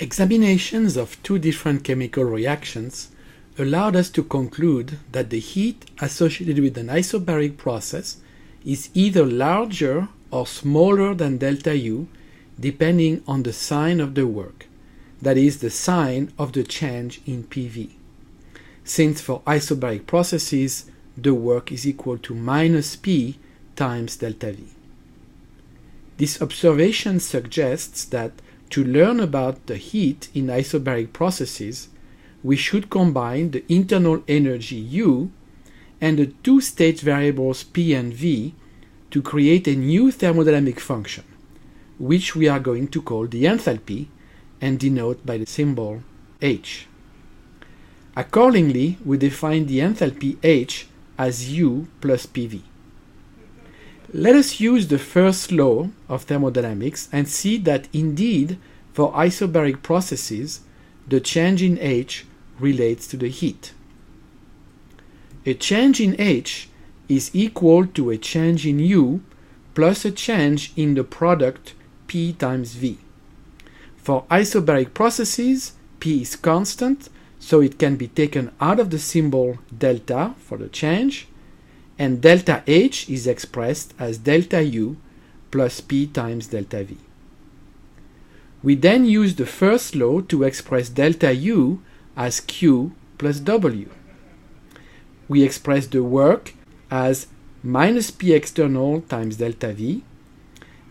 Examinations of two different chemical reactions allowed us to conclude that the heat associated with an isobaric process is either larger or smaller than delta U depending on the sign of the work, that is, the sign of the change in PV. Since for isobaric processes, the work is equal to minus P times delta V. This observation suggests that to learn about the heat in isobaric processes, we should combine the internal energy U and the two state variables P and V to create a new thermodynamic function, which we are going to call the enthalpy and denote by the symbol H. Accordingly, we define the enthalpy H as U plus PV. Let us use the first law of thermodynamics and see that indeed, for isobaric processes, the change in H relates to the heat. A change in H is equal to a change in U plus a change in the product P times V. For isobaric processes, P is constant, so it can be taken out of the symbol delta for the change, and delta H is expressed as delta U plus P times delta V. We then use the first law to express delta U as Q plus W. We express the work as minus P external times delta V,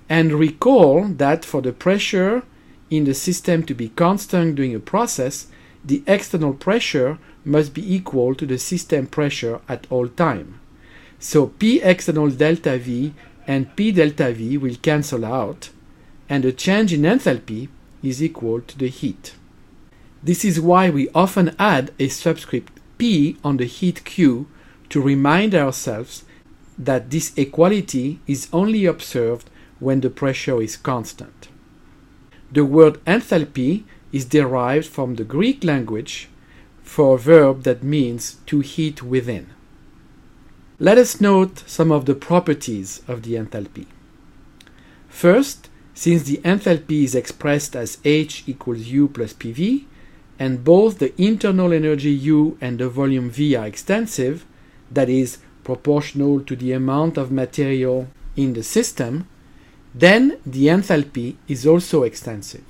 and recall that for the pressure in the system to be constant during a process, the external pressure must be equal to the system pressure at all time. So P external delta V and P delta V will cancel out, and the change in enthalpy is equal to the heat. This is why we often add a subscript P on the heat Q to remind ourselves that this equality is only observed when the pressure is constant. The word enthalpy is derived from the Greek language for a verb that means to heat within. Let us note some of the properties of the enthalpy. First, since the enthalpy is expressed as H equals U plus PV, and both the internal energy U and the volume V are extensive, that is, proportional to the amount of material in the system, then the enthalpy is also extensive.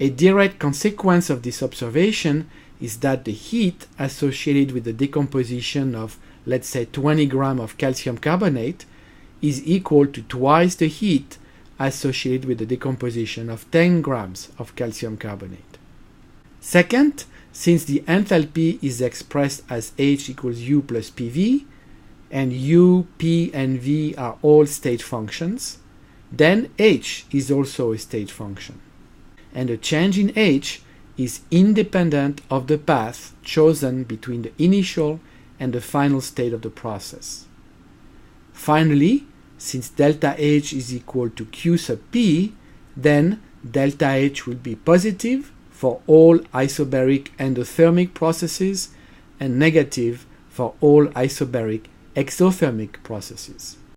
A direct consequence of this observation is that the heat associated with the decomposition of, let's say, 20 grams of calcium carbonate is equal to twice the heat associated with the decomposition of 10 grams of calcium carbonate. Second, since the enthalpy is expressed as H equals U plus PV, and U, P, and V are all state functions, then H is also a state function. And the change in H is independent of the path chosen between the initial and the final state of the process. Finally, since delta H is equal to Q sub P, then delta H will be positive for all isobaric endothermic processes and negative for all isobaric exothermic processes.